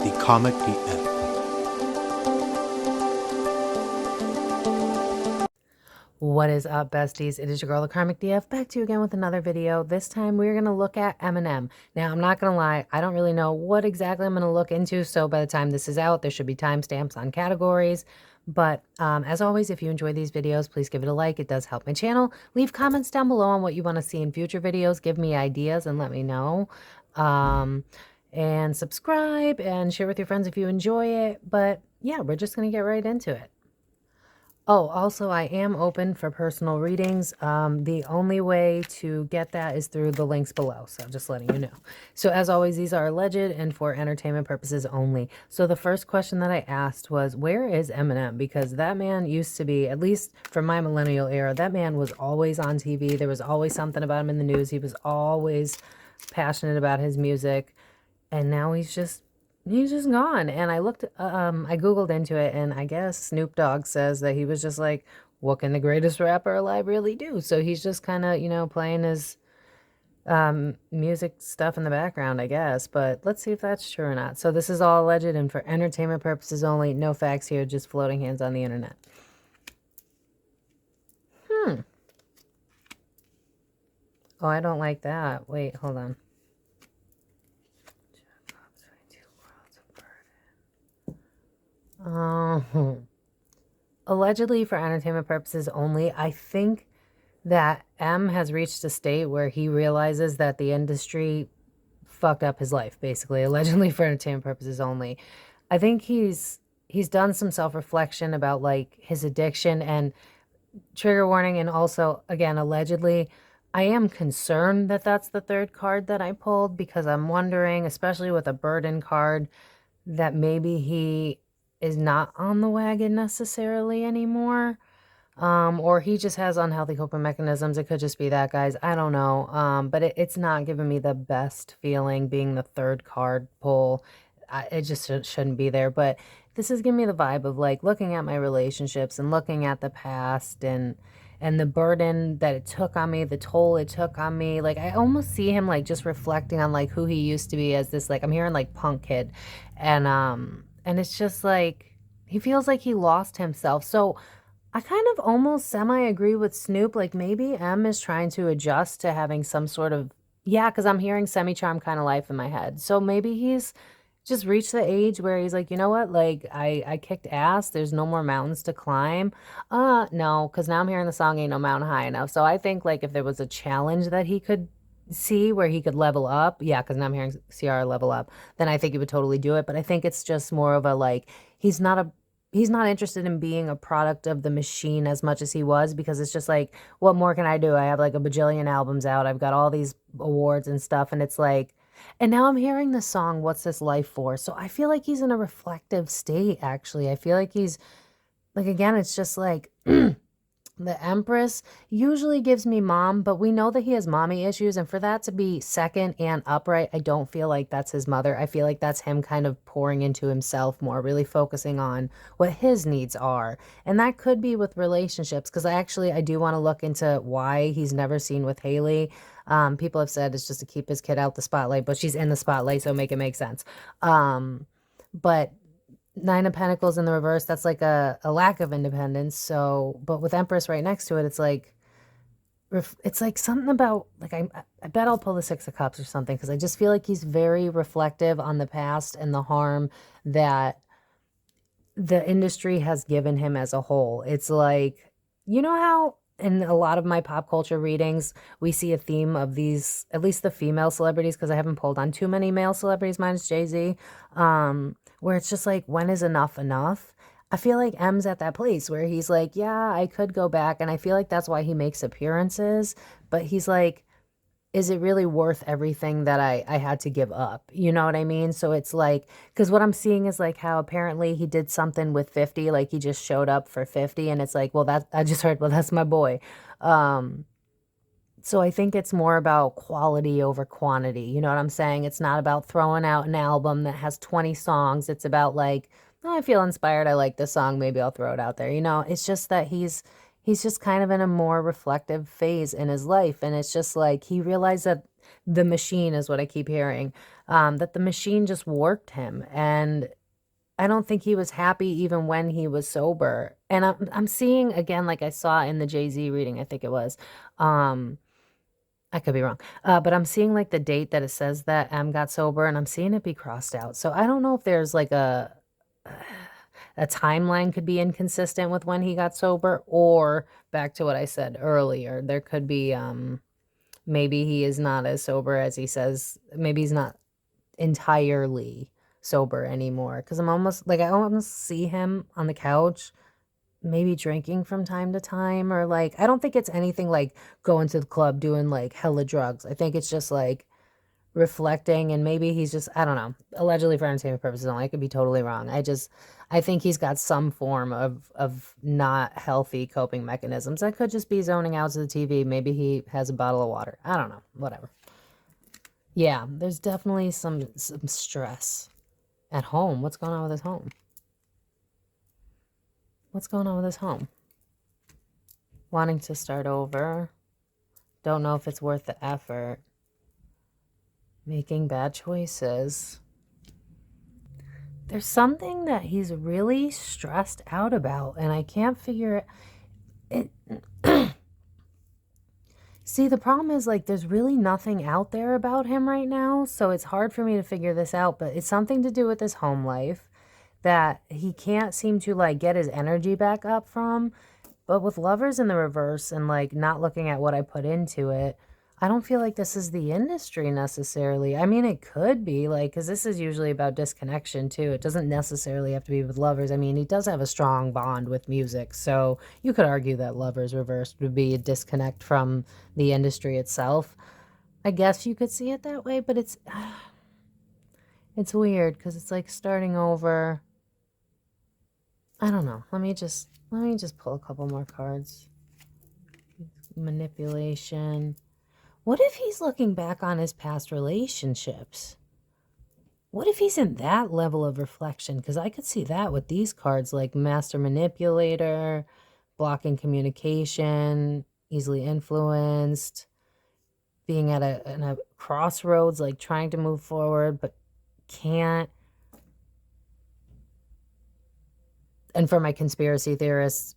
the Comic DF. What is up, besties? It is your girl, the Karmic DF, back to you again with another video. This time we're going to look at Eminem. Now, I'm not going to lie, I don't really know what exactly I'm going to look into, so by the time this is out, there should be timestamps on categories. But as always, if you enjoy these videos, please give it a like. It does help my channel. Leave comments down below on what you want to see in future videos. Give me ideas and let me know. And subscribe and share with your friends if you enjoy it. But yeah, we're just going to get right into it. Oh, also, I am open for personal readings. The only way to get that is through the links below, so just letting you know. So as always, these are alleged and for entertainment purposes only. So the first question that I asked was, where is Eminem? Because that man used to be, at least from my millennial era, that man was always on TV. There was always something about him in the news. He was always passionate about his music, and now he's just gone. And I Googled into it, and I guess Snoop Dogg says that he was just like, what can the greatest rapper alive really do? So he's just kind of, playing his music stuff in the background, I guess. But let's see if that's true or not. So this is all alleged and for entertainment purposes only. No facts here, just floating hands on the internet. Oh, I don't like that. Wait, hold on. Allegedly for entertainment purposes only. I think that M has reached a state where he realizes that the industry fucked up his life, basically. Allegedly for entertainment purposes only. I think he's done some self-reflection about like his addiction, and trigger warning, and also, again, allegedly, I am concerned that that's the third card that I pulled, because I'm wondering, especially with a burden card, that maybe he is not on the wagon necessarily anymore, or he just has unhealthy coping mechanisms. It could just be that, guys. I don't know, but it's not giving me the best feeling being the third card pull. It just shouldn't be there, but this is giving me the vibe of like looking at my relationships and looking at the past, and the burden that it took on me, the toll it took on me. Like, I almost see him like just reflecting on like who he used to be as this, like, I'm hearing like punk kid, and it's just like he feels like he lost himself. So I kind of almost semi-agree with Snoop. Like, maybe M is trying to adjust to having some sort of, yeah, because I'm hearing semi-charm kind of life in my head. So maybe he's just reached the age where he's like, you know what, like, I kicked ass. There's no more mountains to climb. No, because now I'm hearing the song Ain't No Mountain High Enough. So I think, like, if there was a challenge that he could see where he could level up, yeah, because now I'm hearing Ciara level up, then I think he would totally do it. But I think it's just more of a, like, he's not interested in being a product of the machine as much as he was, because it's just like, what more can I do? I have like a bajillion albums out. I've got all these awards and stuff. And it's like, and now I'm hearing the song, What's This Life For? So I feel like he's in a reflective state, actually. I feel like he's, like, again, it's just like, the Empress usually gives me mom, but we know that he has mommy issues, and for that to be second and upright, I don't feel like that's his mother. I feel like that's him kind of pouring into himself more, really focusing on what his needs are. And that could be with relationships, because I do want to look into why he's never seen with Hailie. People have said it's just to keep his kid out the spotlight, but she's in the spotlight, so make it make sense. But Nine of Pentacles in the reverse, that's like a lack of independence. So, but with Empress right next to it, it's like something about, like, I bet I'll pull the Six of Cups or something, because I just feel like he's very reflective on the past and the harm that the industry has given him as a whole. It's like, you know how in a lot of my pop culture readings, we see a theme of these, at least the female celebrities, because I haven't pulled on too many male celebrities, minus Jay-Z, where it's just like, when is enough enough? I feel like M's at that place where he's like, yeah, I could go back. And I feel like that's why he makes appearances. But he's like, is it really worth everything that I had to give up? You know what I mean? So it's like, because what I'm seeing is like how apparently he did something with 50, like he just showed up for 50, and it's like, well, that I just heard, well, that's my boy. So I think it's more about quality over quantity. You know what I'm saying? It's not about throwing out an album that has 20 songs. It's about like, oh, I feel inspired. I like this song. Maybe I'll throw it out there. You know, it's just that he's just kind of in a more reflective phase in his life. And it's just like he realized that the machine is what I keep hearing. that the machine just worked him. And I don't think he was happy even when he was sober. And I'm seeing again, like I saw in the Jay-Z reading, I think it was, um, I could be wrong. But I'm seeing like the date that it says that M got sober, and I'm seeing it be crossed out. So I don't know if there's like a timeline could be inconsistent with when he got sober, or back to what I said earlier, there could be maybe he is not as sober as he says. Maybe he's not entirely sober anymore, because I'm almost like I almost see him on the couch maybe drinking from time to time, or like I don't think it's anything like going to the club doing like hella drugs. I think it's just like reflecting, and maybe he's just, I don't know, allegedly for entertainment purposes only. I could be totally wrong. I think he's got some form of not healthy coping mechanisms. That could just be zoning out to the TV. Maybe he has a bottle of water. I don't know. Whatever. Yeah, there's definitely some stress at home. What's going on with his home? What's going on with his home? Wanting to start over. Don't know if it's worth the effort. Making bad choices. There's something that he's really stressed out about, and I can't figure it. See, the problem is, like, there's really nothing out there about him right now, so it's hard for me to figure this out, but it's something to do with his home life that he can't seem to, like, get his energy back up from. But with Lovers in the reverse and, like, not looking at what I put into it, I don't feel like this is the industry necessarily. I mean, it could be, like, because this is usually about disconnection, too. It doesn't necessarily have to be with Lovers. I mean, he does have a strong bond with music, so you could argue that Lovers reversed would be a disconnect from the industry itself. I guess you could see it that way, but it's weird because it's like starting over. I don't know. Let me just pull a couple more cards. Manipulation. What if he's looking back on his past relationships? What if he's in that level of reflection? Because I could see that with these cards, like Master Manipulator, blocking communication, easily influenced, being at a crossroads, like trying to move forward but can't. And for my conspiracy theorists,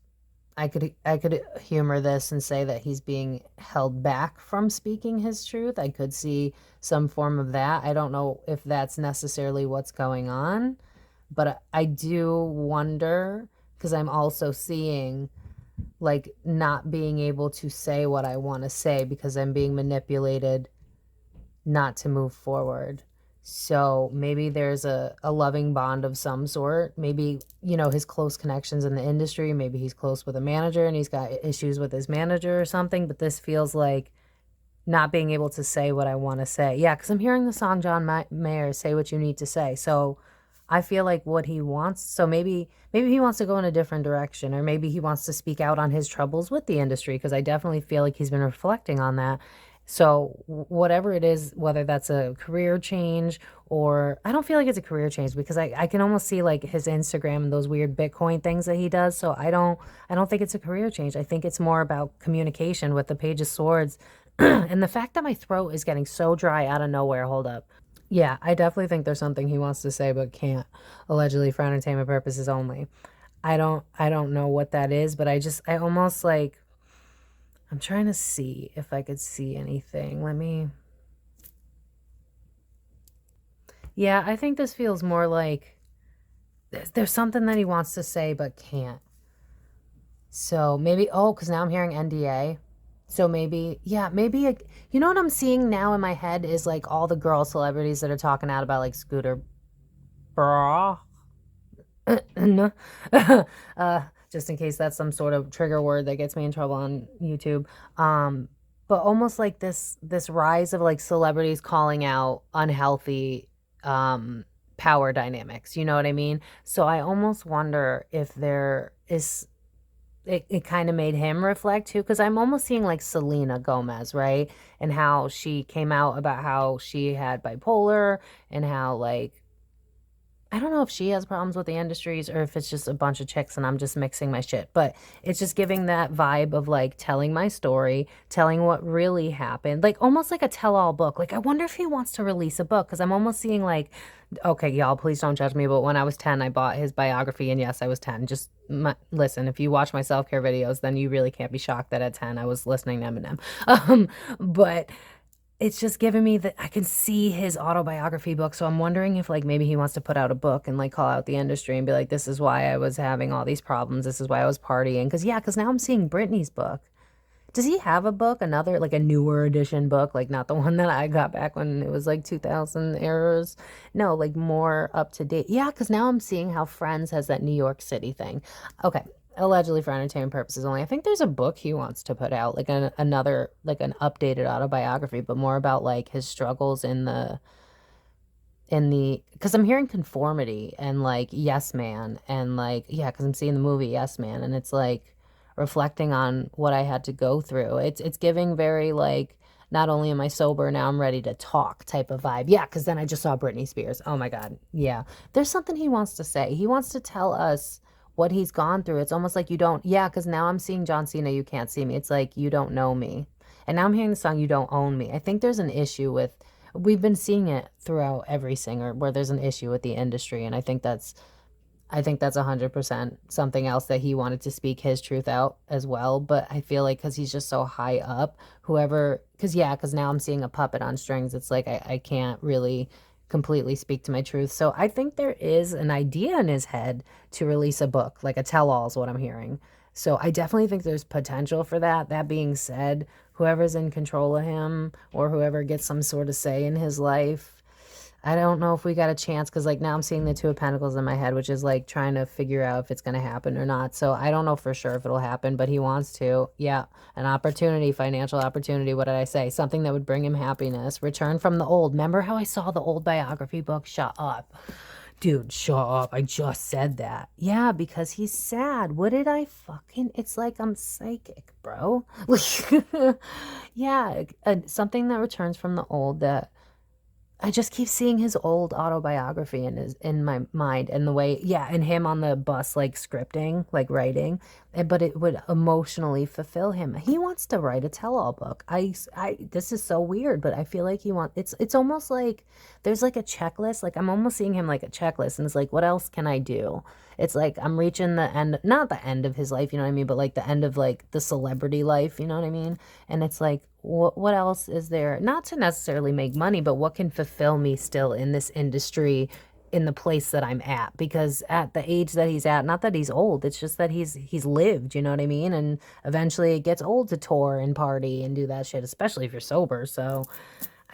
I could humor this and say that he's being held back from speaking his truth. I could see some form of that. I don't know if that's necessarily what's going on, but I do wonder, because I'm also seeing like not being able to say what I want to say because I'm being manipulated not to move forward. So maybe there's a loving bond of some sort. Maybe, his close connections in the industry. Maybe he's close with a manager and he's got issues with his manager or something. But this feels like not being able to say what I want to say. Yeah, because I'm hearing the song John Mayer, Say What You Need to Say. So I feel like what he wants. So maybe he wants to go in a different direction, or maybe he wants to speak out on his troubles with the industry, because I definitely feel like he's been reflecting on that. So whatever it is, whether that's a career change, or I don't feel like it's a career change, because I can almost see like his Instagram and those weird Bitcoin things that he does. So I don't think it's a career change. I think it's more about communication with the Page of Swords. And the fact that my throat is getting so dry out of nowhere. Hold up. Yeah, I definitely think there's something he wants to say but can't, allegedly for entertainment purposes only. I don't know what that is, but I almost like, I'm trying to see if I could see anything. Yeah, I think this feels more like there's something that he wants to say but can't. So maybe, because now I'm hearing NDA. So maybe, yeah, maybe, you know what I'm seeing now in my head is like all the girl celebrities that are talking out about like Scooter Bra. No. Just in case that's some sort of trigger word that gets me in trouble on YouTube. But almost like this rise of like celebrities calling out unhealthy power dynamics. You know what I mean? So I almost wonder if there is, it kind of made him reflect too, because I'm almost seeing like Selena Gomez, right? And how she came out about how she had bipolar, and how like I don't know if she has problems with the industries or if it's just a bunch of chicks and I'm just mixing my shit, but it's just giving that vibe of like telling my story, telling what really happened, like almost like a tell all book. Like, I wonder if he wants to release a book because I'm almost seeing like, okay, y'all, please don't judge me, but when I was 10, I bought his biography, and yes, I was 10. Just listen, if you watch my self care videos, then you really can't be shocked that at 10 I was listening to Eminem. But it's just giving me that I can see his autobiography book. So I'm wondering if like maybe he wants to put out a book and like call out the industry and be like, this is why I was having all these problems. This is why I was partying. Cause yeah, cause now I'm seeing Britney's book. Does he have a book? Another like a newer edition book? Like not the one that I got back when it was like 2000 errors. No, like more up to date. Yeah, cause now I'm seeing how Friends has that New York City thing. Okay. Allegedly for entertainment purposes only. I think there's a book he wants to put out, like another, like an updated autobiography, but more about like his struggles in the, because I'm hearing conformity and like Yes Man and like, yeah, because I'm seeing the movie Yes Man, and it's like reflecting on what I had to go through. It's giving very like, not only am I sober, now I'm ready to talk type of vibe. Yeah, because then I just saw Britney Spears. Oh my God. Yeah. There's something he wants to say. He wants to tell us what he's gone through. It's almost like you don't, yeah, because now I'm seeing John Cena, You Can't See Me. It's like you don't know me. And now I'm hearing the song You Don't Own Me. I think there's an issue with, we've been seeing it throughout every singer where there's an issue with the industry, and I think that's 100% something else that he wanted to speak his truth out as well. But I feel like because he's just so high up, whoever, because yeah, because now I'm seeing a puppet on strings. It's like I can't really completely speak to my truth. So I think there is an idea in his head to release a book, like a tell all is what I'm hearing. So I definitely think there's potential for that. That being said, whoever's in control of him or whoever gets some sort of say in his life, I don't know if we got a chance because, like, now I'm seeing the Two of Pentacles in my head, which is like trying to figure out if it's going to happen or not. So I don't know for sure if it'll happen, but he wants to. Yeah, an opportunity, financial opportunity. What did I say? Something that would bring him happiness. Return from the old. Remember how I saw the old biography book? Shut up. Dude, shut up. I just said that. Yeah, because he's sad. What did I fucking. It's like I'm psychic, bro. Yeah, something that returns from the old that I just keep seeing his old autobiography in my mind, and the way, yeah, and him on the bus like scripting, like writing, but it would emotionally fulfill him. He wants to write a tell-all book. This is so weird, but I feel like he wants, it's almost like there's like a checklist. Like I'm almost seeing him like a checklist, and it's like, what else can I do? It's like I'm reaching the end, not the end of his life, you know what I mean, but like the end of like the celebrity life, you know what I mean? And it's like, what else is there? Not to necessarily make money, but what can fulfill me still in this industry, in the place that I'm at? Because at the age that he's at, not that he's old, it's just that he's lived, you know what I mean? And eventually it gets old to tour and party and do that shit, especially if you're sober. So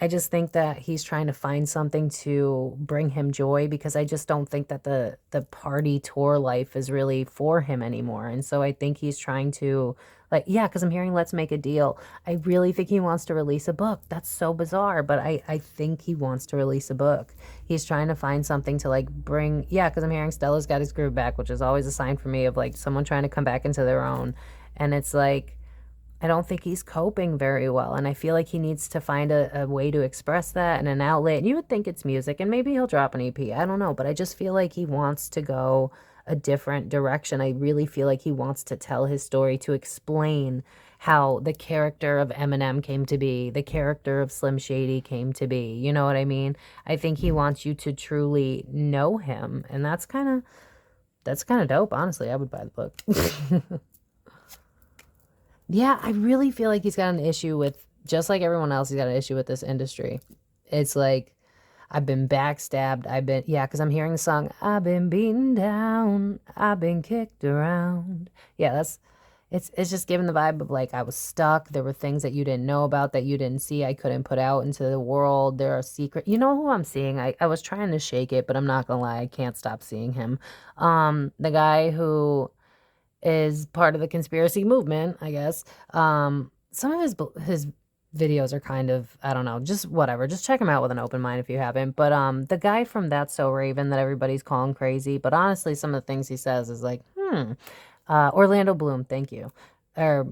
I just think that he's trying to find something to bring him joy, because I just don't think that the party tour life is really for him anymore. And so I think he's trying to, like, yeah, because I'm hearing let's make a deal. I really think he wants to release a book. That's so bizarre, but I think he wants to release a book. He's trying to find something to like bring, yeah, because I'm hearing Stella's got his groove back, which is always a sign for me of like someone trying to come back into their own. And it's like, I don't think he's coping very well. And I feel like he needs to find a way to express that and an outlet. And you would think it's music, and maybe he'll drop an EP. I don't know. But I just feel like he wants to go a different direction. I really feel like he wants to tell his story, to explain how the character of Eminem came to be, the character of Slim Shady came to be. You know what I mean? I think he wants you to truly know him. And that's kind of dope, honestly. I would buy the book. Yeah, I really feel like he's got an issue with, just like everyone else, he's got an issue with this industry. It's like, I've been backstabbed. Yeah, because I'm hearing the song, I've been beaten down, I've been kicked around. Yeah, it's just giving the vibe of like, I was stuck. There were things that you didn't know about, that you didn't see, I couldn't put out into the world. There are secret. You know who I'm seeing? I was trying to shake it, but I'm not gonna lie, I can't stop seeing him. The guy who is part of the conspiracy movement, I guess. Some of his videos are kind of, I don't know, just whatever. Just check him out with an open mind if you haven't. But the guy from That's So Raven that everybody's calling crazy, but honestly, some of the things he says is like, Orlando Bloom, thank you. Or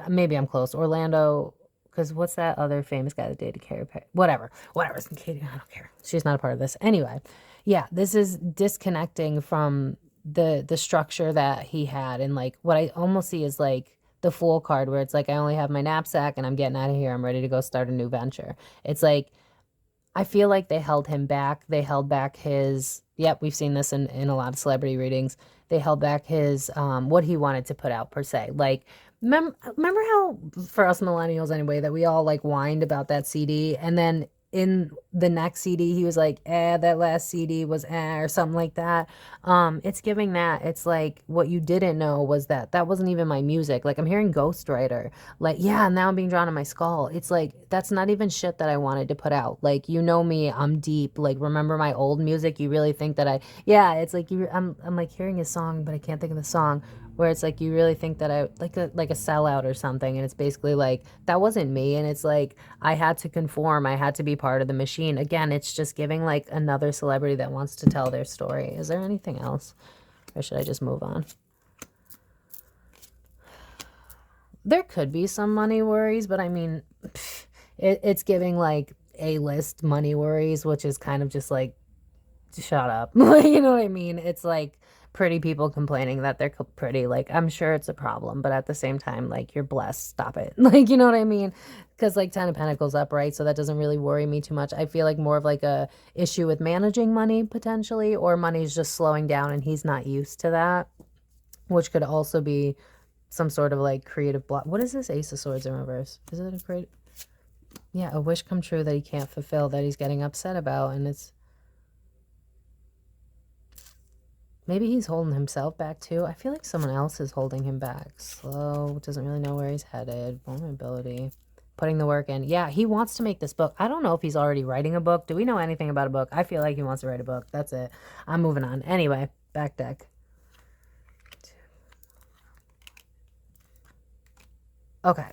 maybe I'm close. Orlando, because what's that other famous guy that dated Katy Perry? Whatever. Katie, I don't care. She's not a part of this. Anyway, Yeah, this is disconnecting from the structure that he had. And like what I almost see is like the Fool card, where it's like, I only have my knapsack and I'm getting out of here. I'm ready to go start a new venture. It's like, I feel like they held him back. They held back his, yep, we've seen this in a lot of celebrity readings. They held back his, what he wanted to put out per se. Like, remember how, for us millennials anyway, that we all like whined about that CD, and then in the next CD, he was like, that last CD was or something like that. It's giving that. It's like, what you didn't know was that that wasn't even my music. Like, I'm hearing Ghostwriter. Like, yeah, now I'm being drawn on my skull. It's like, that's not even shit that I wanted to put out. Like, you know me, I'm deep. Like, remember my old music? You really think that yeah, it's like, I'm like hearing a song, but I can't think of the song. Where it's like, you really think that I, like a sellout or something. And it's basically like, that wasn't me. And it's like, I had to conform. I had to be part of the machine. Again, it's just giving like another celebrity that wants to tell their story. Is there anything else? Or should I just move on? There could be some money worries, but I mean, it's giving like A-list money worries, which is kind of just like, shut up. You know what I mean? It's like pretty people complaining that they're pretty. Like, I'm sure it's a problem, but at the same time, like, you're blessed. Stop it. Like, you know what I mean? Because like 10 of Pentacles up, right? So that doesn't really worry me too much. I feel like more of like a issue with managing money potentially, or money's just slowing down and he's not used to that, which could also be some sort of like creative block. What is this Ace of Swords in reverse? Is it a creative? Yeah, a wish come true that he can't fulfill, that he's getting upset about. And it's, maybe he's holding himself back too. I feel like someone else is holding him back. Slow, doesn't really know where he's headed. Vulnerability, putting the work in. Yeah, he wants to make this book. I don't know if he's already writing a book. Do we know anything about a book? I feel like he wants to write a book. That's it. I'm moving on. Anyway, back deck. Okay.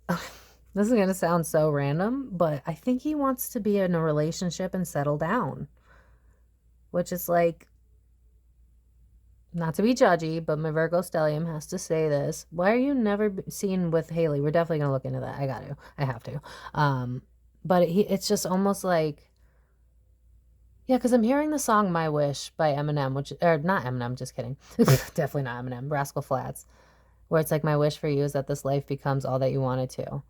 This is going to sound so random, but I think he wants to be in a relationship and settle down. Which is like, not to be judgy, but my Virgo stellium has to say this. Why are you never seen with Hailie? We're definitely going to look into that. I got to. I have to. But it's just almost like, yeah, because I'm hearing the song My Wish by Eminem, which, or not Eminem, just kidding. Definitely not Eminem, Rascal Flatts, where it's like, my wish for you is that this life becomes all that you want it to.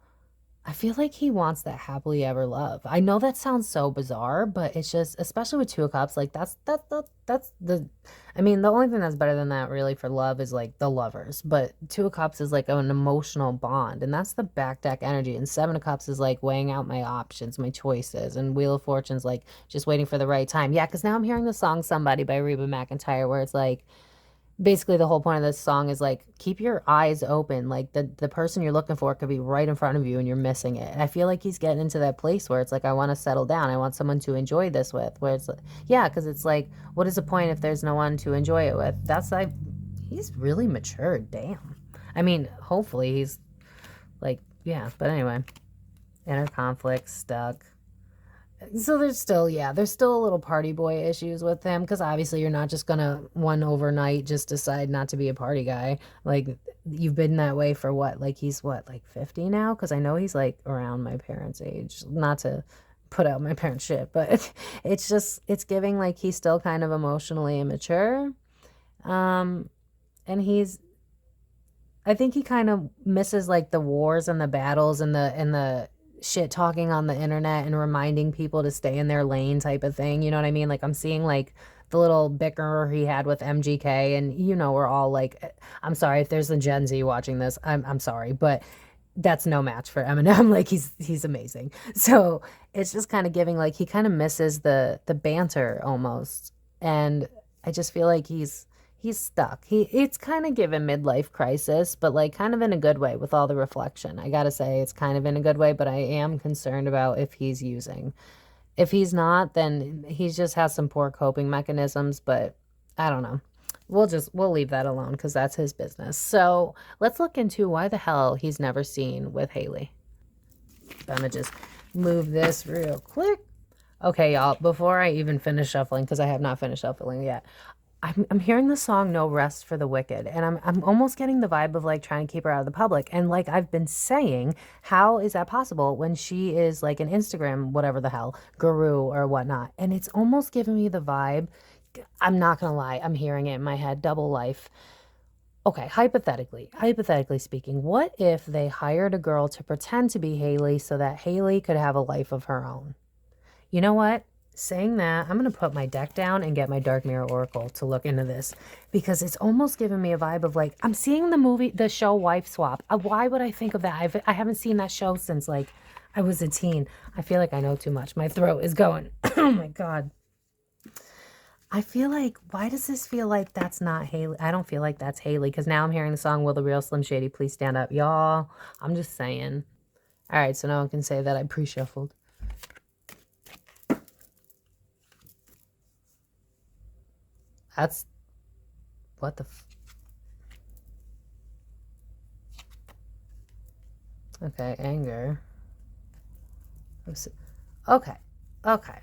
I feel like he wants that happily ever love. I know that sounds so bizarre, but it's just, especially with Two of Cups, like that's the, I mean, the only thing that's better than that really for love is like the lovers. But Two of Cups is like an emotional bond, and that's the back deck energy. And Seven of Cups is like weighing out my options, my choices, and Wheel of Fortune's like just waiting for the right time. Yeah, because now I'm hearing the song Somebody by Reba McEntire, where it's like, basically the whole point of this song is like, keep your eyes open. Like the person you're looking for could be right in front of you and you're missing it. And I feel like he's getting into that place where it's like, I want to settle down. I want someone to enjoy this with, where it's like, yeah, because it's like, what is the point if there's no one to enjoy it with? That's like, he's really matured. Damn. I mean, hopefully he's like, yeah, but anyway, inner conflict, stuck. So there's still, yeah, there's still a little party boy issues with him, because obviously you're not just gonna one overnight just decide not to be a party guy. Like, you've been that way for what? Like, he's what, like 50 now? Because I know he's like around my parents' age. Not to put out my parents' shit, but it's just, it's giving like he's still kind of emotionally immature. And I think he kind of misses like the wars and the battles and the shit talking on the internet and reminding people to stay in their lane type of thing. You know what I mean? Like, I'm seeing like the little bicker he had with MGK, and you know, we're all like, I'm sorry if there's a Gen Z watching this. I'm sorry, but that's no match for Eminem. Like, he's amazing. So it's just kind of giving like he kind of misses the banter almost. And I just feel like he's stuck. It's kind of given midlife crisis, but like kind of in a good way with all the reflection. I gotta say, it's kind of in a good way, but I am concerned about if he's using. If he's not, then he just has some poor coping mechanisms, but I don't know. We'll leave that alone because that's his business. So let's look into why the hell he's never seen with Hailie. I'm gonna just move this real quick. Okay, y'all, before I even finish shuffling, because I have not finished shuffling yet, I'm hearing the song No Rest for the Wicked, and I'm almost getting the vibe of like trying to keep her out of the public. And like I've been saying, how is that possible when she is like an Instagram, whatever the hell, guru or whatnot? And it's almost giving me the vibe. I'm not gonna lie, I'm hearing it in my head, double life. Okay, hypothetically speaking, what if they hired a girl to pretend to be Hailie so that Hailie could have a life of her own? You know what? Saying that, I'm going to put my deck down and get my Dark Mirror Oracle to look into this, because it's almost giving me a vibe of like, I'm seeing the show Wife Swap. Why would I think of that? I haven't seen that show since like I was a teen. I feel like I know too much. My throat is going. Oh my God. I feel like, why does this feel like that's not Hailie? I don't feel like that's Hailie, because now I'm hearing the song, Will the Real Slim Shady Please Stand Up? Y'all, I'm just saying. All right, so no one can say that I pre-shuffled. That's, what the okay, anger. Okay, okay.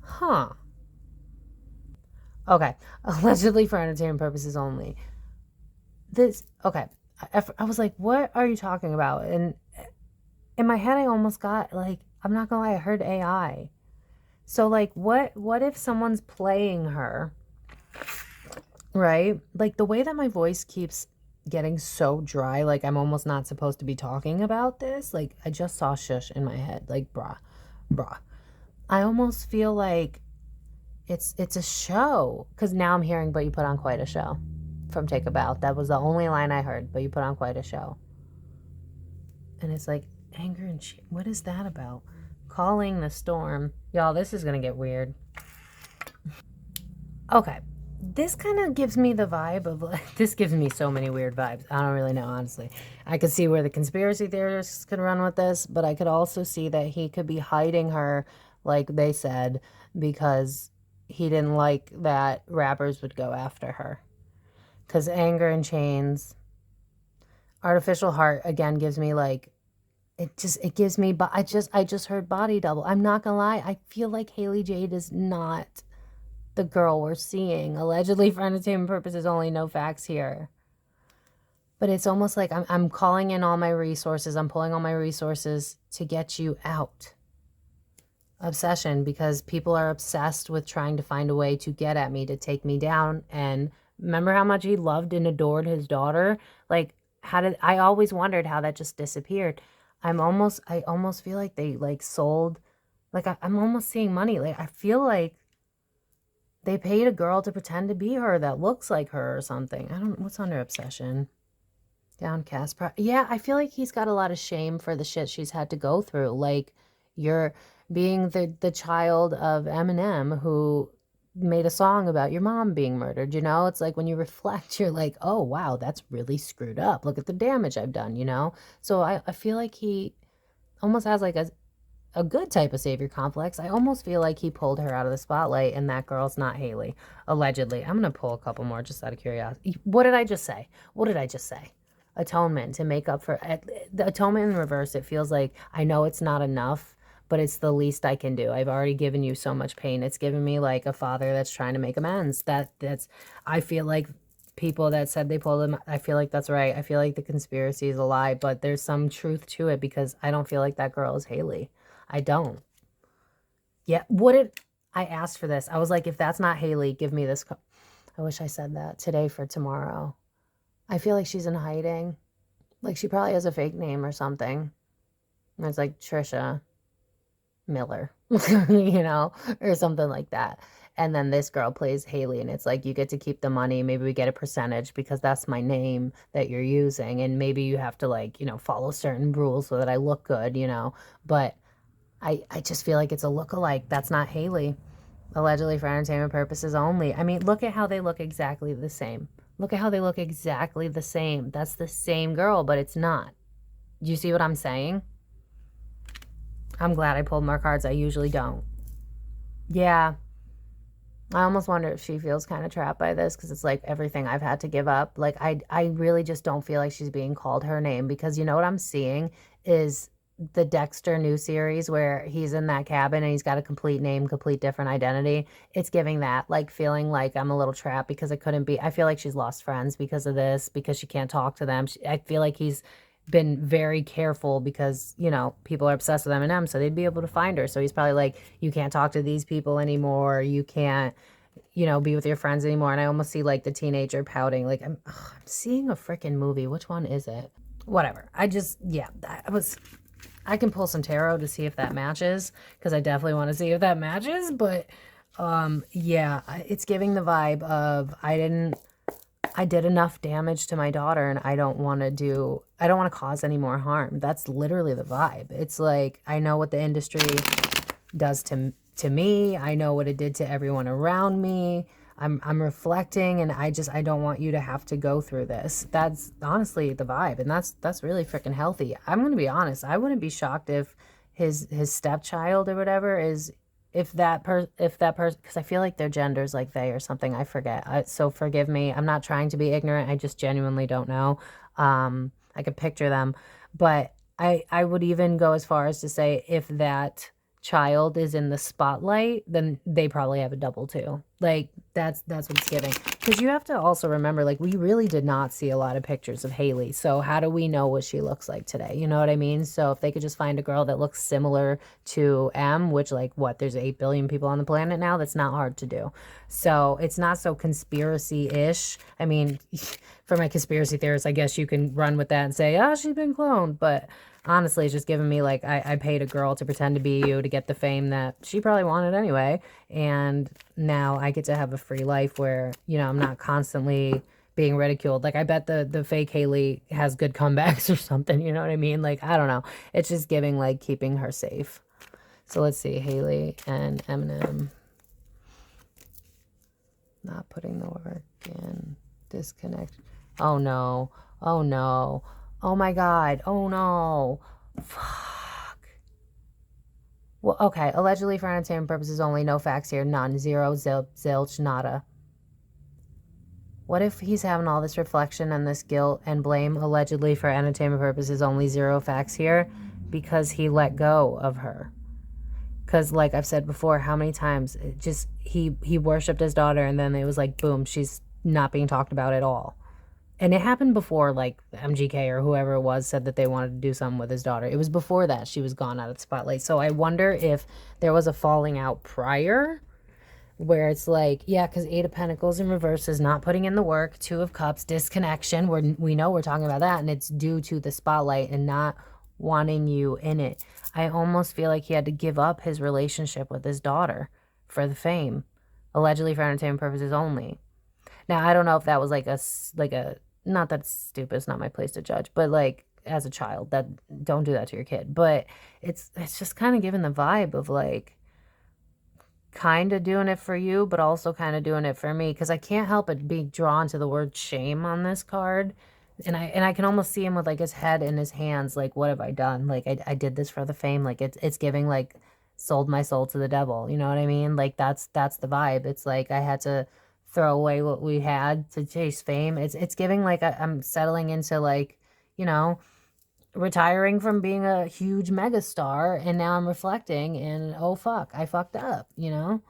Huh. Okay, allegedly for entertainment purposes only. This, okay. I was like, what are you talking about? And in my head, I almost got like, I'm not gonna lie, I heard AI. So like, what if someone's playing her, right? Like the way that my voice keeps getting so dry, like I'm almost not supposed to be talking about this. Like I just saw shush in my head, like brah. I almost feel like it's a show, because now I'm hearing, but you put on quite a show from Take a Bow. That was the only line I heard, but you put on quite a show. And it's like anger and shit. What is that about? Calling the storm. Y'all, this is gonna get weird. Okay, this kind of gives me the vibe of like, this gives me so many weird vibes. I don't really know, honestly. I could see where the conspiracy theorists could run with this, but I could also see that he could be hiding her, like they said, because he didn't like that rappers would go after her. Because anger and chains, artificial heart again gives me like, it gives me, but I just heard body double. I'm not gonna lie, I feel like Hailie Jade is not the girl we're seeing. Allegedly for entertainment purposes only, no facts here. But it's almost like I'm calling in all my resources. I'm pulling all my resources to get you out. Obsession, because people are obsessed with trying to find a way to get at me, to take me down. And remember how much he loved and adored his daughter? Like, I always wondered how that just disappeared. I almost feel like they like sold, like I'm almost seeing money. Like I feel like they paid a girl to pretend to be her that looks like her or something. I don't, what's under obsession? Downcast. Yeah, I feel like he's got a lot of shame for the shit she's had to go through. Like, you're being the child of Eminem, who made a song about your mom being murdered, you know? It's like when you reflect, you're like, oh, wow, that's really screwed up. Look at the damage I've done, you know? So I feel like he almost has like a good type of savior complex. I almost feel like he pulled her out of the spotlight, and that girl's not Hailie, allegedly. I'm going to pull a couple more just out of curiosity. What did I just say? What did I just say? Atonement, to make up for the atonement in reverse. It feels like I know it's not enough, but it's the least I can do. I've already given you so much pain. It's given me like a father that's trying to make amends. That's I feel like people that said they pulled him, I feel like that's right. I feel like the conspiracy is a lie, but there's some truth to it, because I don't feel like that girl is Hailie. I don't. Yeah, what did I asked for this? I was like, if that's not Hailie, give me this. I wish I said that today for tomorrow. I feel like she's in hiding. Like she probably has a fake name or something. And it's like Trisha Miller, you know, or something like that. And then this girl plays Hailie, and it's like, you get to keep the money. Maybe we get a percentage because that's my name that you're using. And maybe you have to like, you know, follow certain rules so that I look good, you know. But I just feel like it's a look-alike. That's not Hailie. Allegedly for entertainment purposes only. I mean, look at how they look exactly the same. Look at how they look exactly the same. That's the same girl, but it's not. Do you see what I'm saying? I'm glad I pulled more cards. I usually don't. Yeah. I almost wonder if she feels kind of trapped by this, because it's like everything I've had to give up. Like, I really just don't feel like she's being called her name, because you know what I'm seeing is the Dexter new series where he's in that cabin and he's got a complete name, complete different identity. It's giving that, like feeling like I'm a little trapped because I couldn't be. I feel like she's lost friends because of this, because she can't talk to them. I feel like he's been very careful because, you know, people are obsessed with Eminem, so they'd be able to find her. So he's probably like, you can't talk to these people anymore. You can't, you know, be with your friends anymore. And I almost see like the teenager pouting. Like I'm seeing a freaking movie. Which one is it? Whatever. Yeah, I can pull some tarot to see if that matches, because I definitely want to see if that matches. But yeah, it's giving the vibe of I did enough damage to my daughter and I don't want to cause any more harm. That's literally the vibe. It's like, I know what the industry does to me. I know what it did to everyone around me. I'm reflecting, and I don't want you to have to go through this. That's honestly the vibe, and that's really freaking healthy. I'm gonna be honest. I wouldn't be shocked if his stepchild or whatever is, if that person, because I feel like their gender's like they or something. I forget. So forgive me. I'm not trying to be ignorant. I just genuinely don't know. I could picture them, but I would even go as far as to say, if that child is in the spotlight, then they probably have a double too. Like that's what it's giving. Because you have to also remember, like, we really did not see a lot of pictures of Hailie. So how do we know what she looks like today? You know what I mean? So if they could just find a girl that looks similar to M, which, like, what, there's 8 billion people on the planet now, that's not hard to do. So it's not so conspiracy-ish. I mean, for my conspiracy theorists, I guess you can run with that and say, oh, she's been cloned. But honestly, it's just giving me, like, I paid a girl to pretend to be you to get the fame that she probably wanted anyway. And now I get to have a free life where, you know, I'm not constantly being ridiculed. Like, I bet the fake Hailie has good comebacks or something. You know what I mean? Like, I don't know. It's just giving, like, keeping her safe. So let's see. Hailie and Eminem. Not putting the work in. Disconnect. Oh, no. Oh, no. Oh, my God. Oh, no. Fuck. Well, okay. Allegedly for entertainment purposes only. No facts here. None. Zero. Zilch. Nada. What if he's having all this reflection and this guilt and blame allegedly for entertainment purposes only? Zero facts here because he let go of her. Because, like I've said before, how many times it just he worshipped his daughter, and then it was like, boom, she's not being talked about at all. And it happened before, like, MGK or whoever it was said that they wanted to do something with his daughter. It was before that she was gone out of the spotlight. So I wonder if there was a falling out prior where it's like, yeah, because 8 of Pentacles in reverse is not putting in the work. 2 of Cups, disconnection. We know we're talking about that, and it's due to the spotlight and not wanting you in it. I almost feel like he had to give up his relationship with his daughter for the fame, allegedly for entertainment purposes only. Now, I don't know if that was like a not that it's stupid, it's not my place to judge, but like, as a child, that don't do that to your kid. But it's just kind of giving the vibe of like kind of doing it for you, but also kind of doing it for me, because I can't help but be drawn to the word shame on this card. And I can almost see him with like his head in his hands, like, what have I done? Like, I did this for the fame. Like, it's giving like sold my soul to the devil. You know what I mean? Like, that's the vibe. It's like I had to throw away what we had to chase fame. It's giving like I'm settling into, like, you know, retiring from being a huge megastar, and now I'm reflecting and, oh fuck, I fucked up, you know?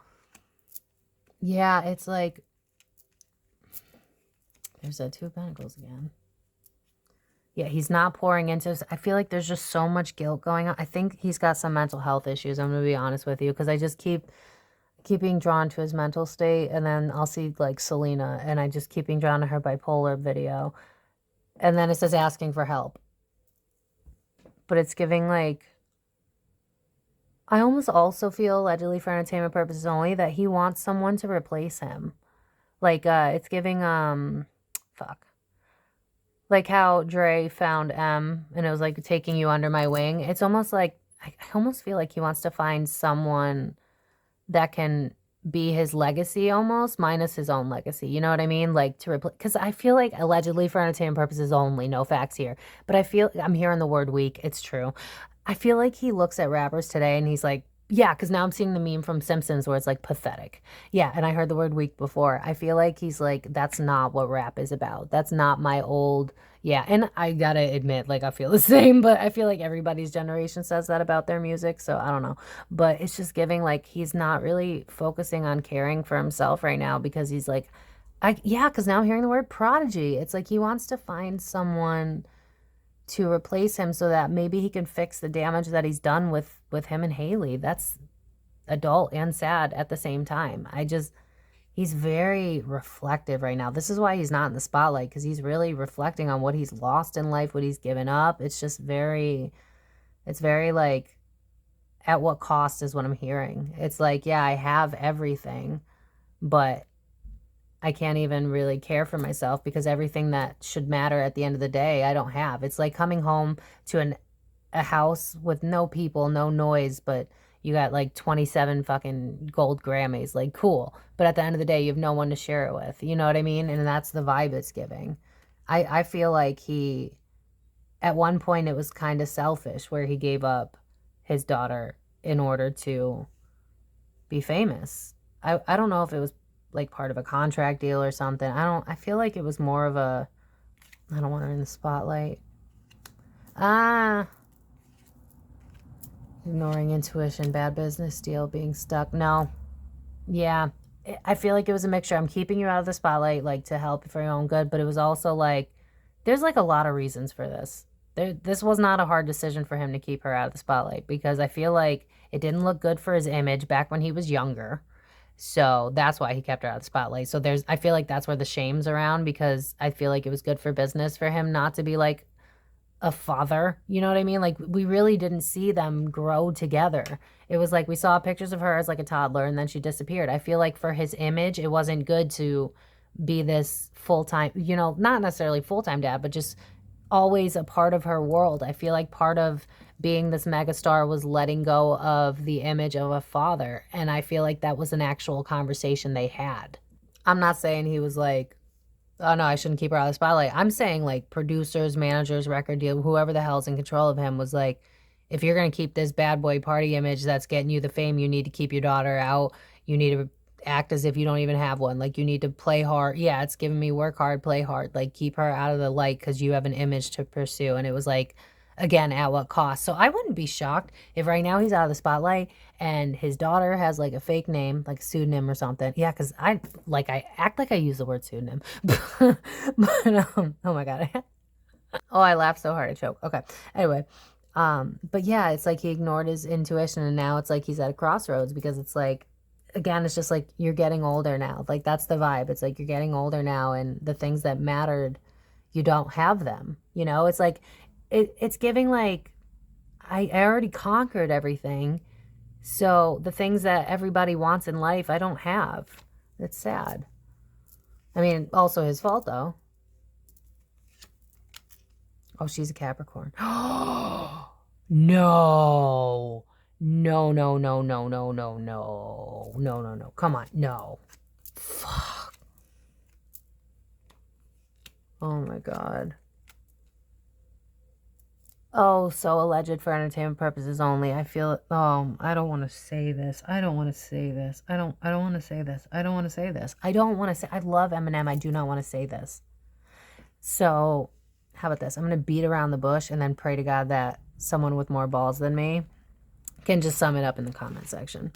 Yeah, it's like there's that 2 of Pentacles again. Yeah, he's not pouring into, I feel like there's just so much guilt going on. I think he's got some mental health issues. I'm going to be honest with you, because I just keep being drawn to his mental state, and then I'll see like Selena, and I just keep being drawn to her bipolar video, and then it says asking for help. But it's giving like, I almost also feel allegedly for entertainment purposes only that he wants someone to replace him. Like it's giving fuck. Like how Dre found M and it was like taking you under my wing. It's almost like I almost feel like he wants to find someone that can be his legacy almost, minus his own legacy. You know what I mean? Like to replace, because I feel like allegedly for entertainment purposes only, no facts here. But I feel, I'm hearing the word weak. It's true. I feel like he looks at rappers today and he's like, yeah, because now I'm seeing the meme from Simpsons where it's like pathetic. Yeah, and I heard the word weak before. I feel like he's like, that's not what rap is about. That's not my old, Yeah, and I gotta admit, like, I feel the same, but I feel like everybody's generation says that about their music, so I don't know. But it's just giving, like, he's not really focusing on caring for himself right now because he's like, yeah, because now I'm hearing the word prodigy. It's like he wants to find someone to replace him so that maybe he can fix the damage that he's done with him and Hailie. That's adult and sad at the same time. He's very reflective right now. This is why he's not in the spotlight, because he's really reflecting on what he's lost in life, what he's given up. It's just it's very like, at what cost is what I'm hearing. It's like, yeah, I have everything, but I can't even really care for myself because everything that should matter at the end of the day, I don't have. It's like coming home to a house with no people, no noise, but you got like 27 fucking gold Grammys. Like, cool. But at the end of the day, you have no one to share it with. You know what I mean? And that's the vibe it's giving. I feel like at one point, it was kind of selfish where he gave up his daughter in order to be famous. I don't know if it was like part of a contract deal or something. I feel like it was more of a, I don't want her in the spotlight. Ignoring intuition, bad business deal, being stuck. No. Yeah. I feel like it was a mixture. I'm keeping you out of the spotlight, like, to help for your own good, but it was also like, there's like a lot of reasons for this. This was not a hard decision for him to keep her out of the spotlight because I feel like it didn't look good for his image back when he was younger. So that's why he kept her out of the spotlight. So I feel like that's where the shame's around, because I feel like it was good for business for him not to be like a father. You know what I mean? Like, we really didn't see them grow together. It was like we saw pictures of her as like a toddler and then she disappeared. I feel like for his image, it wasn't good to be this full-time, not necessarily full-time dad, but just always a part of her world. I feel like part of being this megastar was letting go of the image of a father. And I feel like that was an actual conversation they had. I'm not saying he was like, oh no, I shouldn't keep her out of the spotlight. I'm saying like producers, managers, record deal, whoever the hell's in control of him was like, if you're going to keep this bad boy party image that's getting you the fame, you need to keep your daughter out. You need to act as if you don't even have one. Like, you need to play hard. Yeah, it's giving me work hard, play hard. Like, keep her out of the light because you have an image to pursue. And it was like, again, at what cost? So I wouldn't be shocked if right now he's out of the spotlight and his daughter has like a fake name, like a pseudonym or something. Yeah, because I act like I use the word pseudonym. But oh my God. Oh, I laughed so hard I choked. Okay. Anyway. But yeah, it's like he ignored his intuition and now it's like he's at a crossroads because it's like, again, it's just like you're getting older now. Like, that's the vibe. It's like you're getting older now and the things that mattered, you don't have them. It's like, it's giving like, I already conquered everything. So the things that everybody wants in life, I don't have. It's sad. I mean, also his fault though. Oh, she's a Capricorn. No. No, no, no, no, no, no, no, no, no. Come on, no. Fuck. Oh my God. Oh, so alleged for entertainment purposes only. I feel, I don't want to say this. I don't want to say this. I don't want to say this. I don't want to say this. I don't want to say, I love Eminem. I do not want to say this. So how about this? I'm going to beat around the bush and then pray to God that someone with more balls than me can just sum it up in the comment section.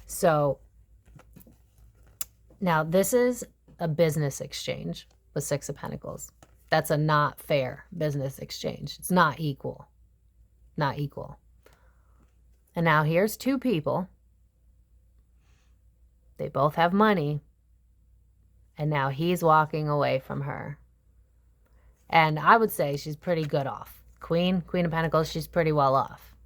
So now this is a business exchange with Six of Pentacles. That's a not fair business exchange. It's not equal. Not equal. And now here's two people. They both have money. And now he's walking away from her. And I would say she's pretty good off. Queen of Pentacles, she's pretty well off.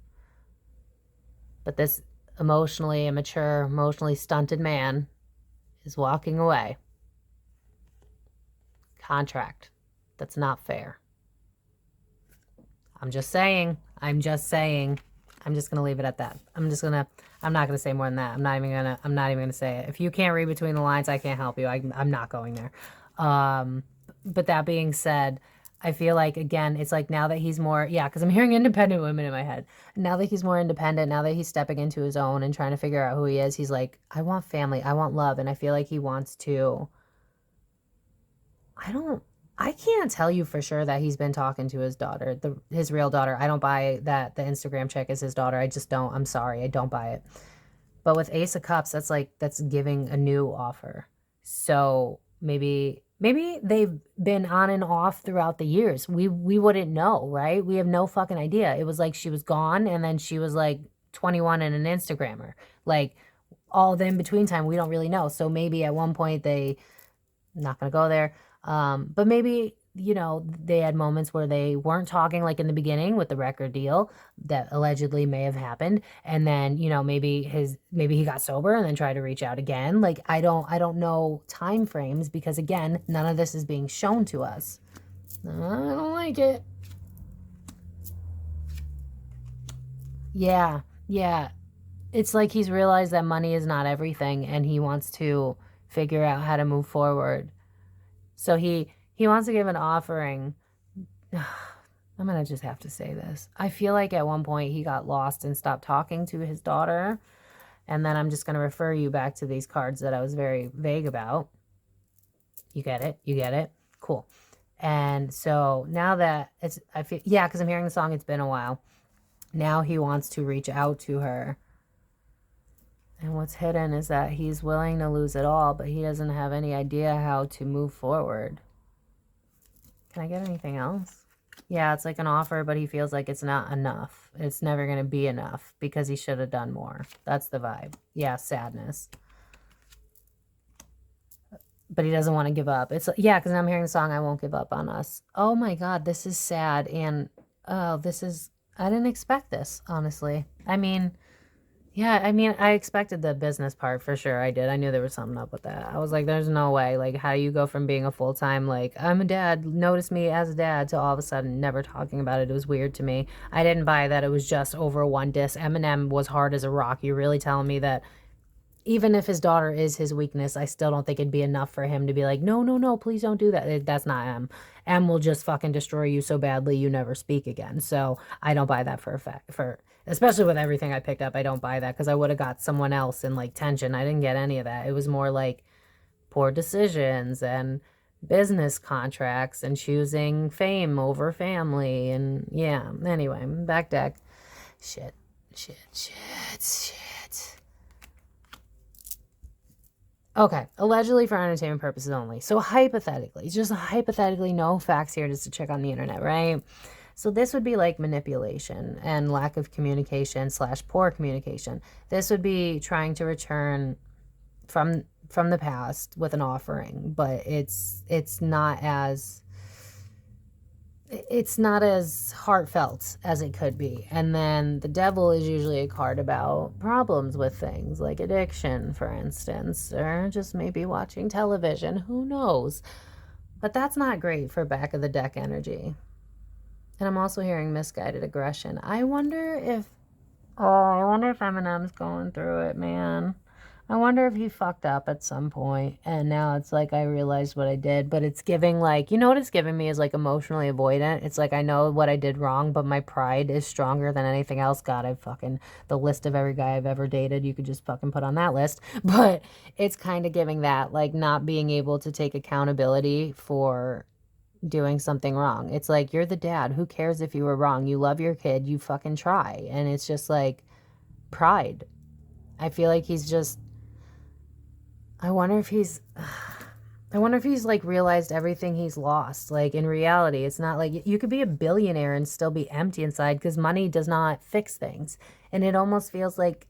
But this emotionally immature, emotionally stunted man is walking away. Contract. That's not fair. I'm just saying. I'm just going to leave it at that. I'm not going to say more than that. I'm not even going to say it. If you can't read between the lines, I can't help you. I'm not going there. But that being said, I feel like, again, it's like now that he's more, because I'm hearing independent women in my head. Now that he's more independent, now that he's stepping into his own and trying to figure out who he is, he's like, I want family, I want love. And I feel like he wants to, I can't tell you for sure that he's been talking to his daughter, his real daughter. I don't buy that the Instagram chick is his daughter. I just don't. I'm sorry. I don't buy it. But with Ace of Cups, that's giving a new offer. So maybe they've been on and off throughout the years. We wouldn't know, right? We have no fucking idea. It was like she was gone and then she was like 21 and an Instagrammer. Like all the in between time, we don't really know. So maybe at one point they, not gonna go there. But maybe, you know, they had moments where they weren't talking, like in the beginning with the record deal that allegedly may have happened. And then, you know, maybe he got sober and then tried to reach out again. Like, I don't know time frames because again, none of this is being shown to us. I don't like it. Yeah. Yeah. It's like he's realized that money is not everything and he wants to figure out how to move forward. So he wants to give an offering. I'm going to just have to say this. I feel like at one point he got lost and stopped talking to his daughter. And then I'm just going to refer you back to these cards that I was very vague about. You get it? You get it? Cool. And so now that it's, I feel, yeah, because I'm hearing the song, it's been a while. Now he wants to reach out to her. And what's hidden is that he's willing to lose it all, but he doesn't have any idea how to move forward. Can I get anything else? Yeah, it's like an offer, but he feels like it's not enough. It's never going to be enough because he should have done more. That's the vibe. Yeah, sadness. But he doesn't want to give up. It's, yeah, because I'm hearing the song, I Won't Give Up on Us. Oh my God, this is sad. And, oh, this is, I didn't expect this, honestly. I mean, yeah, I mean, I expected the business part for sure. I did. I knew there was something up with that. I was like, there's no way. Like, how do you go from being a full-time, like, I'm a dad, notice me as a dad, to all of a sudden never talking about it? It was weird to me. I didn't buy that it was just over one disc. Eminem was hard as a rock. You're really telling me that even if his daughter is his weakness, I still don't think it'd be enough for him to be like, no, no, no, please don't do that. That's not M. M will just fucking destroy you so badly you never speak again. So I don't buy that for a fact. Especially with everything I picked up, I don't buy that because I would have got someone else in like tension. I didn't get any of that. It was more like poor decisions and business contracts and choosing fame over family. And yeah, anyway, back deck. Shit. Okay, allegedly for entertainment purposes only. So hypothetically, just hypothetically, no facts here, just to check on the internet, right? So this would be like manipulation and lack of communication / poor communication. This would be trying to return from the past with an offering, but it's not as heartfelt as it could be. And then the devil is usually a card about problems with things like addiction, for instance, or just maybe watching television, who knows. But that's not great for back of the deck energy. And I'm also hearing misguided aggression. I wonder if Eminem's going through it, man. I wonder if he fucked up at some point and now it's like I realized what I did, but it's giving like, you know what it's giving me is like emotionally avoidant. It's like I know what I did wrong, but my pride is stronger than anything else. God, I've fucking, the list of every guy I've ever dated, you could just fucking put on that list. But it's kind of giving that, like not being able to take accountability for doing something wrong. It's like, you're the dad. Who cares if you were wrong? You love your kid. You fucking try. And it's just like pride. I feel like he's just, I wonder if he's like realized everything he's lost. Like in reality, it's not like you could be a billionaire and still be empty inside because money does not fix things. And it almost feels like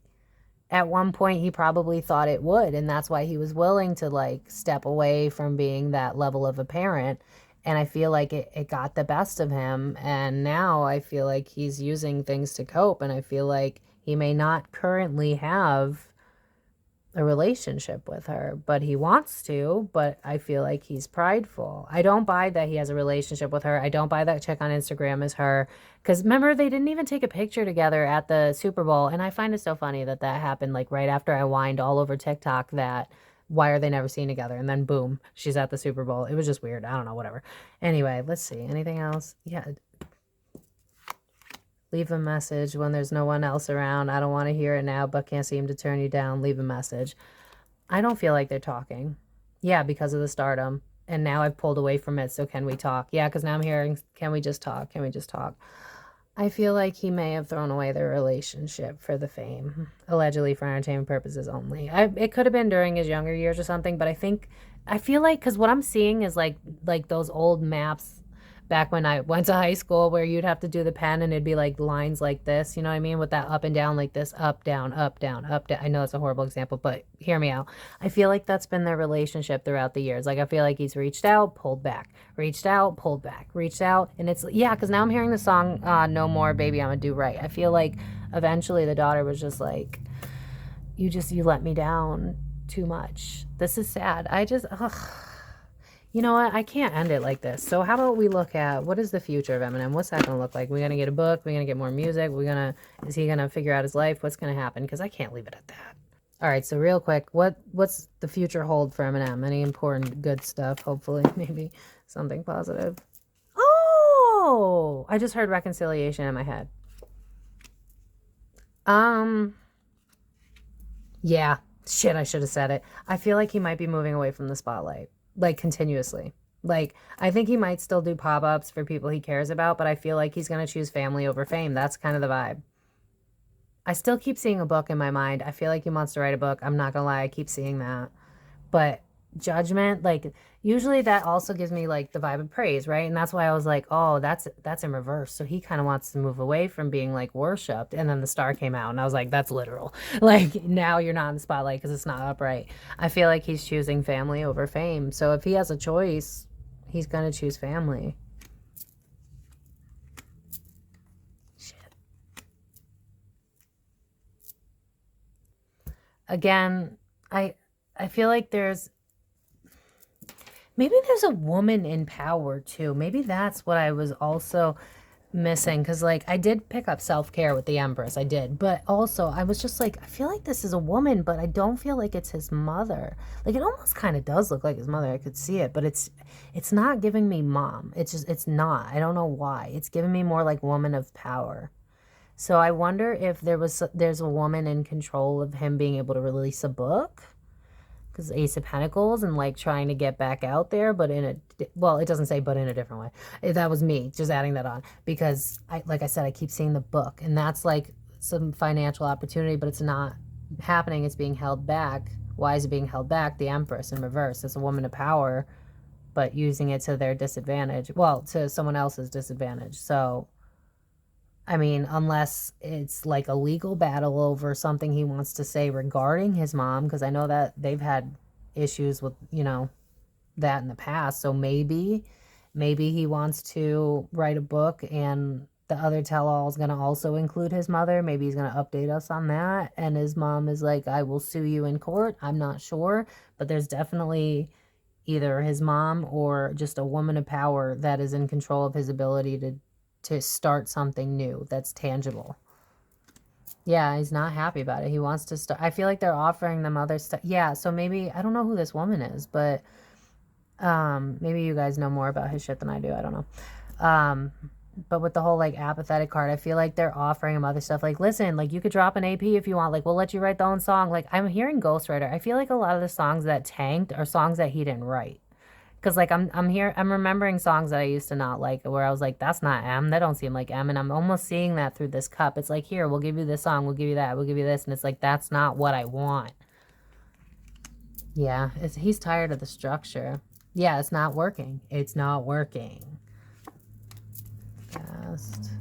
at one point he probably thought it would. And that's why he was willing to like step away from being that level of a parent. And I feel like it got the best of him. And now I feel like he's using things to cope. And I feel like he may not currently have a relationship with her, but he wants to, but I feel like he's prideful. I don't buy that he has a relationship with her. I don't buy that chick on Instagram is her. Because remember, they didn't even take a picture together at the Super Bowl. And I find it so funny that that happened like right after I whined all over TikTok that why are they never seen together? And then boom, she's at the Super Bowl. It was just weird. I don't know, whatever. Anyway, let's see. Anything else? Yeah. Leave a message when there's no one else around. I don't want to hear it now, but can't seem to turn you down. Leave a message. I don't feel like they're talking. Yeah, because of the stardom. and now I've pulled away from it, so can we talk? Yeah, because now I'm hearing, can we just talk? Can we just talk? I feel like he may have thrown away their relationship for the fame, allegedly for entertainment purposes only. It could have been during his younger years or something, but I feel like, because what I'm seeing is like those old maps back when I went to high school where you'd have to do the pen and it'd be like lines like this, you know what I mean? With that up and down like this, up, down, up, down, up, down. I know it's a horrible example, but hear me out. I feel like that's been their relationship throughout the years. Like I feel like he's reached out, pulled back, reached out, pulled back, reached out. And it's, yeah, because now I'm hearing the song, No More, Baby, I'ma Do Right. I feel like eventually the daughter was just like, you let me down too much. This is sad. Ugh. You know what? I can't end it like this. So how about we look at, what is the future of Eminem? What's that going to look like? We're going to get a book. We're going to get more music. Is he going to figure out his life? What's going to happen? Because I can't leave it at that. All right. So real quick, what's the future hold for Eminem? Any important good stuff? Hopefully, maybe something positive. Oh, I just heard reconciliation in my head. Yeah. Shit, I should have said it. I feel like he might be moving away from the spotlight. Like continuously. Like I think he might still do pop-ups for people he cares about, but I feel like he's going to choose family over fame. That's kind of the vibe. I still keep seeing a book in my mind. I feel like he wants to write a book. I'm not going to lie. I keep seeing that. But judgment, like usually that also gives me like the vibe of praise, right? And that's why I was like, oh, that's in reverse. So he kind of wants to move away from being like worshipped. And then the star came out and I was like, that's literal. Like now you're not in the spotlight because it's not upright. I feel like he's choosing family over fame. So if he has a choice, he's going to choose family. Shit. Again, I feel like maybe there's a woman in power too. Maybe that's what I was also missing. Because like I did pick up self-care with the Empress. I did. But also I was just like, I feel like this is a woman, but I don't feel like it's his mother. Like it almost kind of does look like his mother. I could see it. But it's not giving me mom. It's not. I don't know why. It's giving me more like woman of power. So I wonder if there's a woman in control of him being able to release a book. Because Ace of Pentacles and like trying to get back out there, but it doesn't say but in a different way. That was me just adding that on because like I said, I keep seeing the book and that's like some financial opportunity, but it's not happening. It's being held back. Why is it being held back? The Empress in reverse. It's a woman of power, but using it to their disadvantage. Well, to someone else's disadvantage. So I mean, unless it's like a legal battle over something he wants to say regarding his mom, because I know that they've had issues with, that in the past. So maybe he wants to write a book and the other tell-all is going to also include his mother. Maybe he's going to update us on that. And his mom is like, I will sue you in court. I'm not sure. But there's definitely either his mom or just a woman of power that is in control of his ability to start something new that's tangible. Yeah, he's not happy about it. He wants to start. I feel like they're offering them other stuff. Yeah, so maybe, I don't know who this woman is, but maybe you guys know more about his shit than I do. I don't know. But with the whole like apathetic card, I feel like they're offering him other stuff. Like, listen, like you could drop an AP if you want. Like, we'll let you write the own song. Like, I'm hearing ghostwriter. I feel like a lot of the songs that tanked are songs that he didn't write. Because, like, I'm remembering songs that I used to not like, where I was like, that's not M. That don't seem like M. And I'm almost seeing that through this cup. It's like, here, we'll give you this song. We'll give you that. We'll give you this. And it's like, that's not what I want. Yeah, he's tired of the structure. Yeah, it's not working. It's not working. Fast.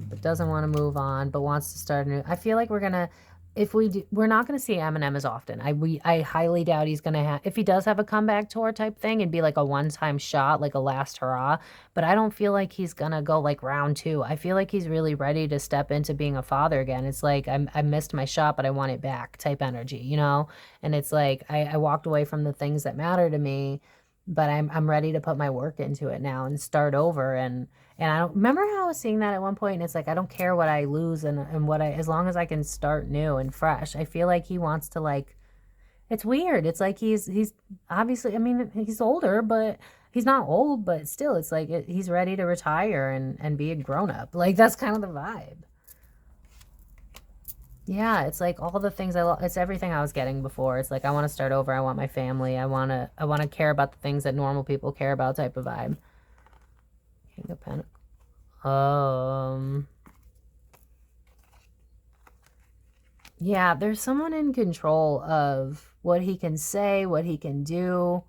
But doesn't want to move on, but wants to start a new. I feel like we're going to... If we do, we're not going to see Eminem as often. I highly doubt he's going to have, if he does have a comeback tour type thing, it'd be like a one-time shot, like a last hurrah. But I don't feel like he's going to go like round 2. I feel like he's really ready to step into being a father again. It's like, I missed my shot, but I want it back type energy, And it's like, I walked away from the things that matter to me, but I'm ready to put my work into it now and start over. And I don't remember how I was seeing that at one point. And it's like, I don't care what I lose and as long as I can start new and fresh. I feel like he wants to like, it's weird. It's like he's obviously, I mean, he's older, but he's not old, but still it's like he's ready to retire and be a grown up. Like that's kind of the vibe. Yeah, it's like all the things I love. It's everything I was getting before. It's like I want to start over. I want my family. I want to care about the things that normal people care about type of vibe. King of Pentacles. Yeah, there's someone in control of what he can say, what he can do.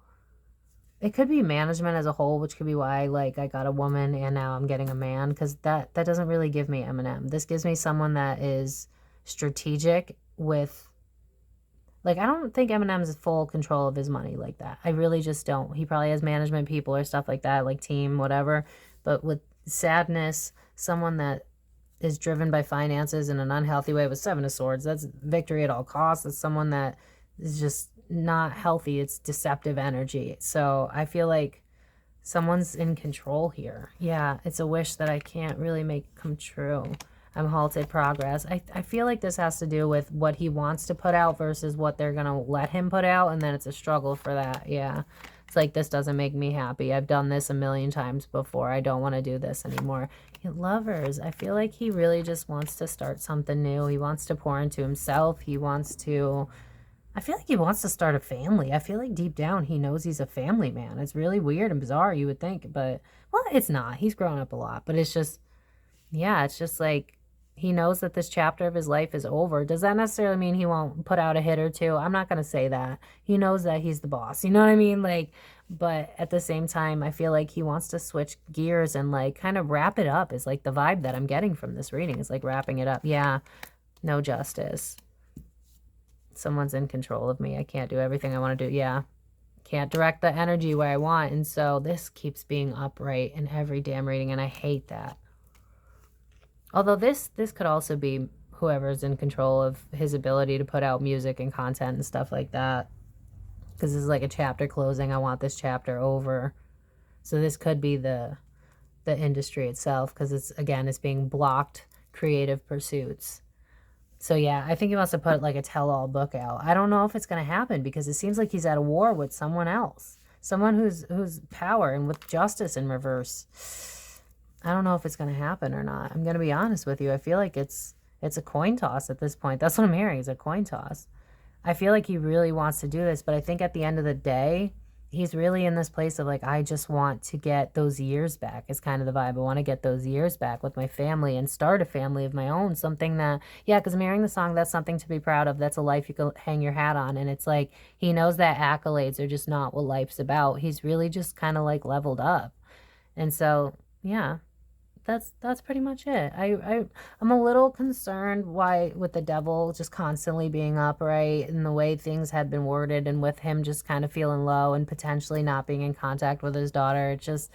It could be management as a whole, which could be why, like, I got a woman and now I'm getting a man, because that doesn't really give me Eminem. This gives me someone that is strategic with, like, I don't think Eminem's full control of his money like that. I really just don't. He probably has management people or stuff like that, like team, whatever. But with sadness, someone that is driven by finances in an unhealthy way with Seven of Swords, that's victory at all costs. It's someone that is just not healthy. It's deceptive energy. So I feel like someone's in control here. Yeah, it's a wish that I can't really make come true. I'm halted progress. I feel like this has to do with what he wants to put out versus what they're going to let him put out, and then it's a struggle for that. Yeah. It's like, this doesn't make me happy. I've done this a million times before. I don't want to do this anymore. Lovers, I feel like he really just wants to start something new. He wants to pour into himself. He wants to, I feel like he wants to start a family. I feel like deep down he knows he's a family man. It's really weird and bizarre, you would think, but, well, it's not. He's grown up a lot, but it's just, yeah, it's just like, he knows that this chapter of his life is over. Does that necessarily mean he won't put out a hit or two? I'm not going to say that. He knows that he's the boss. You know what I mean? Like, but at the same time, I feel like he wants to switch gears and, like, kind of wrap it up is, like, the vibe that I'm getting from this reading. It's like wrapping it up. Yeah, no justice. Someone's in control of me. I can't do everything I want to do. Yeah, can't direct the energy where I want. And so this keeps being upright in every damn reading, and I hate that. Although this could also be whoever's in control of his ability to put out music and content and stuff like that. Because this is like a chapter closing. I want this chapter over. So this could be the industry itself, because it's, again, it's being blocked creative pursuits. So yeah, I think he wants to put like a tell-all book out. I don't know if it's going to happen, because it seems like he's at a war with someone else. Someone who's power and with justice in reverse. I don't know if it's going to happen or not. I'm going to be honest with you. I feel like it's a coin toss at this point. That's what I'm hearing, is a coin toss. I feel like he really wants to do this, but I think at the end of the day, he's really in this place of like, I just want to get those years back is kind of the vibe. I want to get those years back with my family and start a family of my own. Something that, yeah, because I'm hearing the song, that's something to be proud of. That's a life you can hang your hat on. And it's like, he knows that accolades are just not what life's about. He's really just kind of like leveled up. And so, yeah. That's pretty much it. I'm a little concerned why with the devil just constantly being upright and the way things had been worded, and with him just kind of feeling low and potentially not being in contact with his daughter. It just,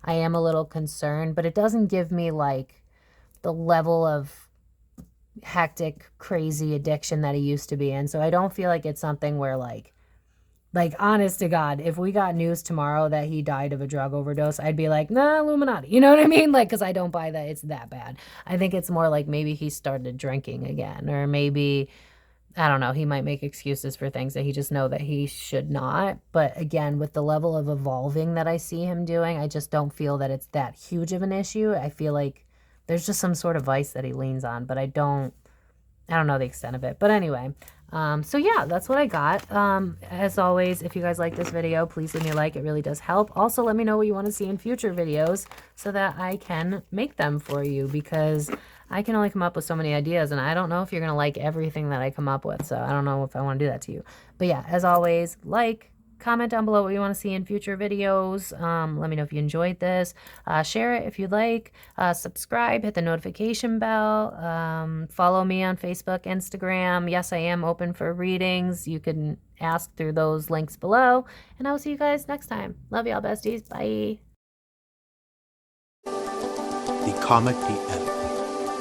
I am a little concerned, but it doesn't give me like the level of hectic, crazy addiction that he used to be in. So I don't feel like it's something where like, honest to God, if we got news tomorrow that he died of a drug overdose, I'd be like, nah, Illuminati. You know what I mean? Like, because I don't buy that it's that bad. I think it's more like maybe he started drinking again, or maybe, I don't know, he might make excuses for things that he just know that he should not. But again, with the level of evolving that I see him doing, I just don't feel that it's that huge of an issue. I feel like there's just some sort of vice that he leans on, but I don't know the extent of it. But anyway, so yeah, that's what I got. As always, if you guys like this video, please leave me a like. It really does help. Also, let me know what you want to see in future videos so that I can make them for you, because I can only come up with so many ideas, and I don't know if you're going to like everything that I come up with. So I don't know if I want to do that to you. But yeah, as always, comment down below what you want to see in future videos. Let me know if you enjoyed this. Share it if you'd like. Subscribe, hit the notification bell. Follow me on Facebook, Instagram. Yes, I am open for readings. You can ask through those links below. And I will see you guys next time. Love y'all, besties. Bye. The Comic the